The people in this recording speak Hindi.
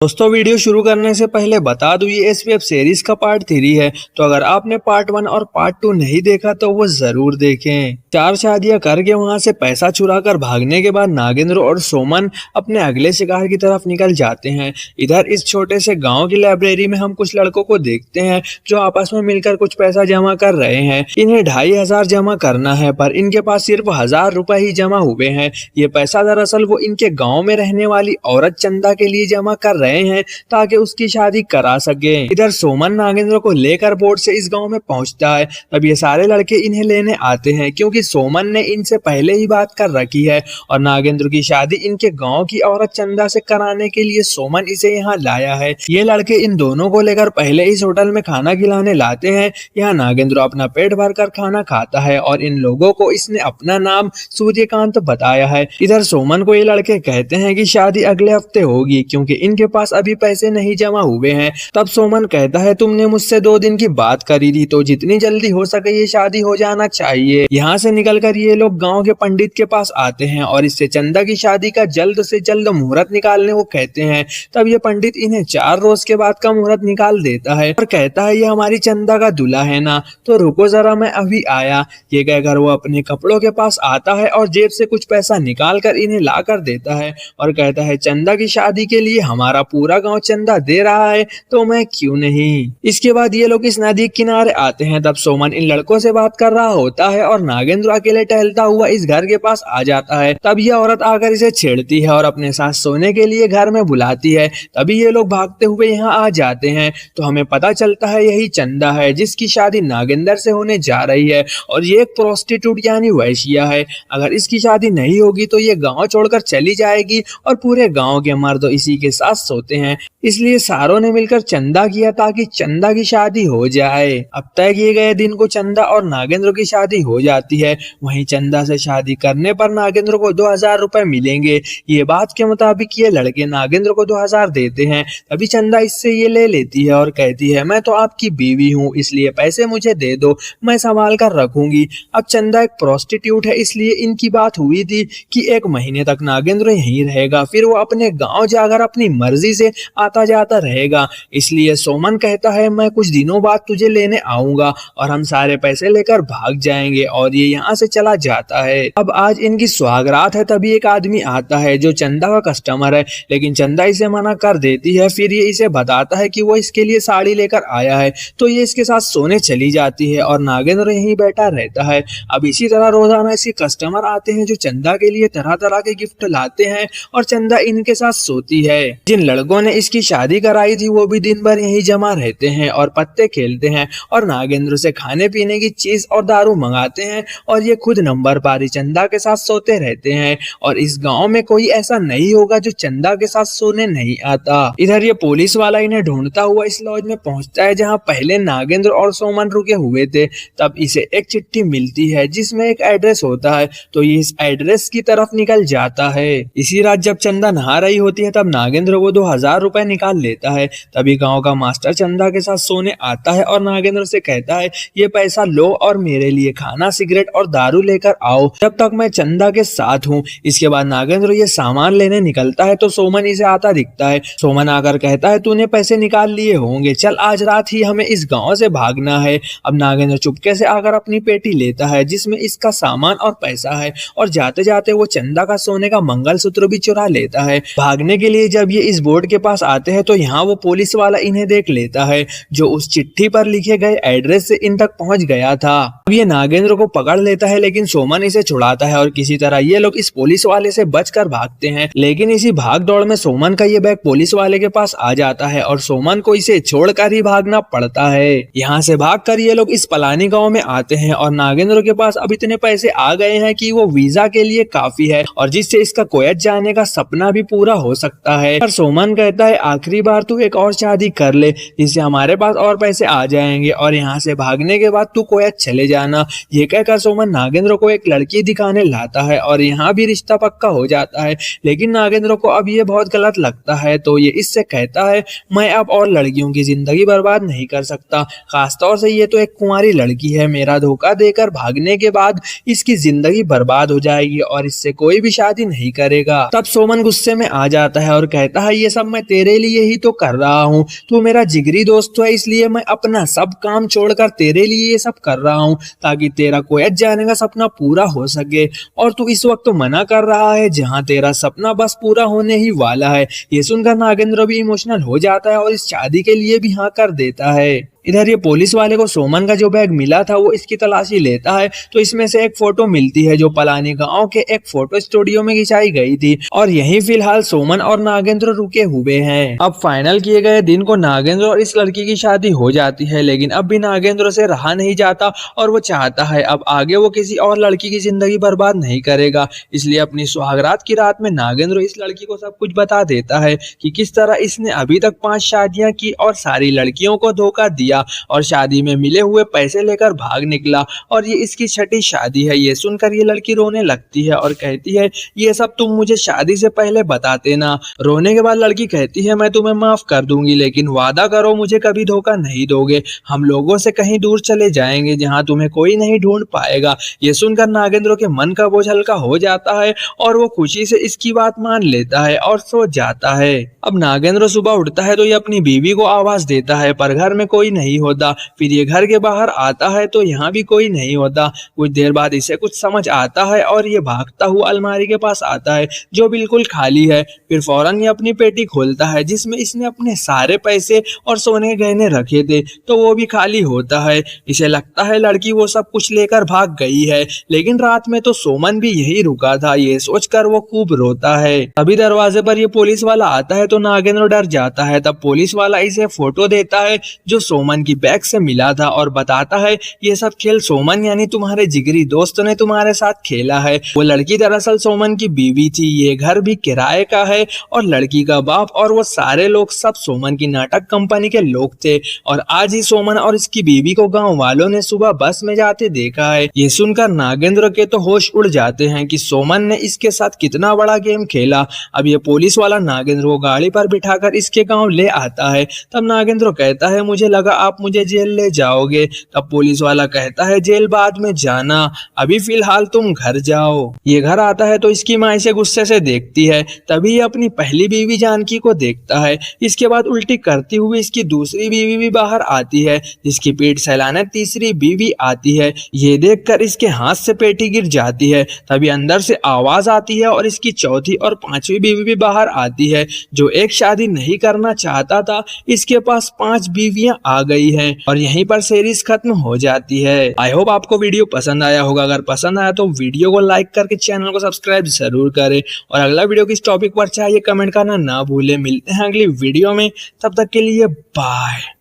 दोस्तों वीडियो शुरू करने से पहले बता दूं ये इस वेब सीरीज का पार्ट 3 है। तो अगर आपने पार्ट 1 और पार्ट 2 नहीं देखा तो वो जरूर देखें। 4 शादियां करके वहां से पैसा चुराकर भागने के बाद नागेंद्र और सोमन अपने अगले शिकार की तरफ निकल जाते हैं। इधर इस छोटे से गांव की लाइब्रेरी में हम कुछ लड़कों को देखते हैं जो आपस में मिलकर कुछ पैसा जमा कर रहे हैं। इन्हें 2500 जमा करना है पर इनके पास सिर्फ 1000 रुपए ही जमा हुए हैं। ये पैसा दरअसल वो इनके गाँव में रहने वाली औरत चंदा के लिए जमा कर रहे हैं ताकि उसकी शादी करा सके। इधर सोमन नागेंद्र को लेकर बोट से इस गांव में पहुंचता है। तब ये सारे लड़के इन्हें लेने आते हैं क्योंकि सोमन ने इनसे पहले ही बात कर रखी है और नागेंद्र की शादी इनके गांव की औरत चंदा से कराने के लिए सोमन इसे यहाँ लाया है। ये लड़के इन दोनों को लेकर पहले इस होटल में खाना खिलाने लाते हैं। यहाँ नागेंद्र अपना पेट भरकर खाना खाता है और इन लोगों को इसने अपना नाम सूर्यकांत बताया है। इधर सोमन को ये लड़के कहते हैं कि शादी अगले हफ्ते होगी क्योंकि इनके पास अभी पैसे नहीं जमा हुए हैं। तब सोमन कहता है तुमने मुझसे 2 दिन की बात करी थी तो जितनी जल्दी हो सके ये शादी हो जाना चाहिए। यहाँ से निकलकर ये लोग गांव के पंडित के पास आते हैं और इससे चंदा की शादी का जल्द से जल्द मुहूर्त निकालने को कहते हैं। तब ये पंडित इन्हें 4 रोज के बाद का मुहूर्त निकाल देता है और कहता है ये हमारी चंदा का दूल्हा है ना, तो रुको जरा मैं अभी आया। ये कहकर वो अपने कपड़ों के पास आता है और जेब से कुछ पैसा निकाल कर इन्हें ला कर देता है और कहता है चंदा की शादी के लिए हमारा पूरा गांव चंदा दे रहा है तो मैं क्यों नहीं। इसके बाद ये लोग इस नदी के किनारे आते हैं। तब सोमन इन लड़कों से बात कर रहा होता है और नागेंद्र अकेले टहलता हुआ इस घर के पास आ जाता है। तब यह औरत आकर इसे छेड़ती है और अपने साथ सोने के लिए घर में बुलाती है। तभी ये लोग भागते हुए यहाँ आ जाते हैं तो हमें पता चलता है यही चंदा है जिसकी शादी नागेंद्र से होने जा रही है और ये एक प्रोस्टिट्यूट यानी वैश्या है। अगर इसकी शादी नहीं होगी तो ये गाँव छोड़कर चली जाएगी और पूरे गाँव के मर्द इसी के साथ सोते हैं। इसलिए सारों ने मिलकर चंदा किया ताकि चंदा की शादी हो जाए। अब तय किए गए दिन को चंदा और नागेंद्र की शादी हो जाती है। वहीं चंदा से शादी करने पर नागेंद्र को 2000 रुपए मिलेंगे। ये बात के मुताबिक ये लड़के नागेंद्र को 2000 देते हैं। तभी चंदा इससे ये ले लेती है और कहती है मैं तो आपकी बीवी हूँ इसलिए पैसे मुझे दे दो, मैं संभाल कर रखूंगी। अब चंदा एक प्रोस्टिट्यूट है इसलिए इनकी बात हुई थी कि 1 महीने तक नागेंद्र यहीं रहेगा, फिर वो अपने गाँव जाकर अपनी मर्जी से आता जाता रहेगा। इसलिए सोमन कहता है मैं कुछ दिनों बाद तुझे लेने आऊंगा और हम सारे पैसे लेकर भाग जाएंगे और ये यहाँ से चला जाता है। अब आज इनकी सुहागरात है। तभी एक आदमी आता है जो चंदा का कस्टमर है लेकिन चंदा इसे मना कर देती है। फिर ये इसे बताता है कि वो इसके लिए साड़ी लेकर आया है तो ये इसके साथ सोने चली जाती है और नागेंद्र यहीं बैठा रहता है। अब इसी तरह रोजाना इसके कस्टमर आते हैं जो चंदा के लिए तरह तरह के गिफ्ट लाते हैं और चंदा इनके साथ सोती है। जिन लड़कों ने इसकी शादी कराई थी वो भी दिन भर यहीं जमा रहते हैं और पत्ते खेलते हैं और नागेंद्र से खाने पीने की चीज और दारू मंगाते हैं और ये खुद नंबर पारी चंदा के साथ सोते रहते हैं और इस गांव में कोई ऐसा नहीं होगा जो चंदा के साथ सोने नहीं आता। इधर ये पुलिस वाला इन्हें ढूंढता हुआ इस लॉज में पहुंचता है जहां पहले नागेंद्र और सोमन रुके हुए थे। तब इसे एक चिट्ठी मिलती है जिसमें एक एड्रेस होता है तो ये इस एड्रेस की तरफ निकल जाता है। इसी रात जब चंदा नहा रही होती है तब नागेंद्र वो 2000 रुपए निकाल लेता है। तभी गांव का मास्टर चंदा के साथ सोने आता है और नागेंद्र से कहता है ये पैसा लो और मेरे लिए खाना सिगरेट और दारू लेकर आओ जब तक मैं चंदा के साथ हूँ। इसके बाद नागेंद्र ये सामान लेने निकलता है तो सोमन इसे आता दिखता है। सोमन आकर कहता है तूने पैसे निकाल लिए होंगे, चल आज रात ही हमें इस गाँव से भागना है। अब नागेंद्र चुपके से आकर अपनी पेटी लेता है जिसमें इसका सामान और पैसा है और जाते जाते वो चंदा का सोने का मंगलसूत्र भी चुरा लेता है। भागने के लिए जब ये इस बोर्ड के पास आते हैं तो यहाँ वो पुलिस वाला इन्हें देख लेता है जो उस चिट्ठी पर लिखे गए एड्रेस से इन तक पहुंच गया था। अब ये नागेंद्र को पकड़ लेता है लेकिन सोमन इसे छुड़ाता है और किसी तरह ये लोग इस पुलिस वाले से बचकर भागते हैं। लेकिन इसी भाग दौड़ में सोमन का ये बैग पुलिस वाले के पास आ जाता है और सोमन को इसे छोड़कर ही भागना पड़ता है। यहाँ से भागकर ये लोग इस पलानी गाँव में आते हैं और नागेंद्र के पास अब इतने पैसे आ गए हैं कि वो वीजा के लिए काफी है और जिससे इसका कुवैत जाने का सपना भी पूरा हो सकता है। पर सोमन कहता है आखिरी बार तू एक और शादी कर ले जिससे हमारे पास और पैसे आ जाएंगे और यहाँ से भागने के बाद तू कुवैत चले जाना। ये कहकर सोमन नागेंद्र को एक लड़की दिखाने लाता है और यहाँ भी रिश्ता पक्का हो जाता है। लेकिन नागेंद्र को अब ये बहुत गलत लगता है तो ये इससे कहता है मैं अब और लड़कियों की जिंदगी बर्बाद नहीं कर सकता, खासतौर से ये तो एक कुंवारी लड़की है। मेरा धोखा देकर भागने के बाद इसकी जिंदगी बर्बाद हो जाएगी और इससे कोई भी शादी नहीं करेगा। तब सोमन गुस्से में आ जाता है और कहता है ये सब मैं तेरे लिए ही तो कर रहा हूँ, तू मेरा जिगरी दोस्त है, इसलिए मैं अपना सब काम छोड़कर तेरे लिए ये सब कर रहा हूँ ताकि तेरा कोयत जाने का सपना पूरा हो सके। और तू इस वक्त तो मना कर रहा है जहाँ तेरा सपना बस पूरा होने ही वाला है। ये सुनकर नागेंद्र भी इमोशनल हो जाता है और इस शादी के लिए भी हाँ कर देता है। इधर ये पुलिस वाले को सोमन का जो बैग मिला था वो इसकी तलाशी लेता है तो इसमें से एक फोटो मिलती है जो पलानी गांव के एक फोटो स्टूडियो में खिंचाई गई थी और यहीं फिलहाल सोमन और नागेंद्र रुके हुए हैं। अब फाइनल किए गए दिन को नागेंद्र और इस लड़की की शादी हो जाती है, लेकिन अब भी नागेंद्र से रहा नहीं जाता और वो चाहता है अब आगे वो किसी और लड़की की जिंदगी बर्बाद नहीं करेगा। इसलिए अपनी सुहागरात की रात में नागेंद्र इस लड़की को सब कुछ बता देता है कि किस तरह इसने अभी तक 5 शादियां की और सारी लड़कियों को धोखा दिया और शादी में मिले हुए पैसे लेकर भाग निकला और ये इसकी 6ठी शादी है। ये सुनकर ये लड़की रोने लगती है और कहती है ये सब तुम मुझे शादी से पहले बताते ना। रोने के बाद लड़की कहती है मैं तुम्हें माफ कर दूंगी लेकिन वादा करो मुझे कभी धोखा नहीं दोगे, हम लोगों से कहीं दूर चले जाएंगे जहां तुम्हें कोई नहीं ढूंढ पाएगा। ये सुनकर नागेंद्र के मन का बोझ हल्का हो जाता है और वो खुशी से इसकी बात मान लेता है और सो जाता है। अब नागेंद्र सुबह उठता है तो ये अपनी बीवी को आवाज देता है पर घर में कोई नहीं होता। फिर ये घर के बाहर आता है तो यहाँ भी कोई नहीं होता। कुछ देर बाद इसे कुछ समझ आता है और ये भागता हुआ अलमारी के पास आता है जो बिल्कुल खाली है। फिर फौरन ये अपनी पेटी खोलता है जिसमें इसने अपने सारे पैसे और सोने के गहने रखे थे तो वो भी खाली होता है। इसे लगता है लड़की वो सब कुछ लेकर भाग गई है, लेकिन रात में तो सोमन भी यही रुका था। ये सोचकर वो खूब रोता है। तभी दरवाजे पर ये पुलिस वाला आता है तो नागेंद्र डर जाता है। तब पुलिस वाला इसे फोटो देता है जो सोमन की बैग से मिला था और बताता है ये सब खेल सोमन यानी तुम्हारे जिगरी दोस्त ने तुम्हारे साथ खेला है। वो लड़की दरअसल सोमन की बीवी थी। ये घर भी किराए का है और लड़की का बाप और वो सारे लोग सब सोमन की नाटक कंपनी के लोग थे और आज ही सोमन और इसकी बीवी को गांव वालों ने सुबह बस में जाते देखा है। ये सुनकर नागेंद्र के तो होश उड़ जाते हैं कि सोमन ने इसके साथ कितना बड़ा गेम खेला। अब ये पुलिस वाला नागेंद्र को गाड़ी पर बिठाकर इसके गांव ले आता है। तब नागेंद्र कहता है मुझे लगा आप मुझे जेल ले जाओगे। तब पुलिस वाला कहता है जेल बाद में जाना, अभी फिलहाल तुम घर जाओ। ये घर आता है तो इसकी माँ इसे गुस्से से देखती है। तभी ये अपनी पहली बीवी जानकी को देखता है। इसके बाद उल्टी करती हुई इसकी दूसरी बीवी भी बाहर आती है जिसकी पीठ सहलाने तीसरी बीवी आती है। ये देखकर इसके हाथ से पेटी गिर जाती है। तभी अंदर से आवाज आती है और इसकी चौथी और 5वीं बीवी भी बाहर आती है। जो एक शादी नहीं करना चाहता था इसके पास 5 बीवियां आ गई हैं और यहीं पर सीरीज खत्म हो जाती है। आई होप आपको वीडियो पसंद आया होगा। अगर पसंद आया तो वीडियो को लाइक करके चैनल को सब्सक्राइब जरूर करें और अगला वीडियो किस टॉपिक पर चाहिए कमेंट करना ना भूलें। मिलते हैं अगली वीडियो में, तब तक के लिए बाय।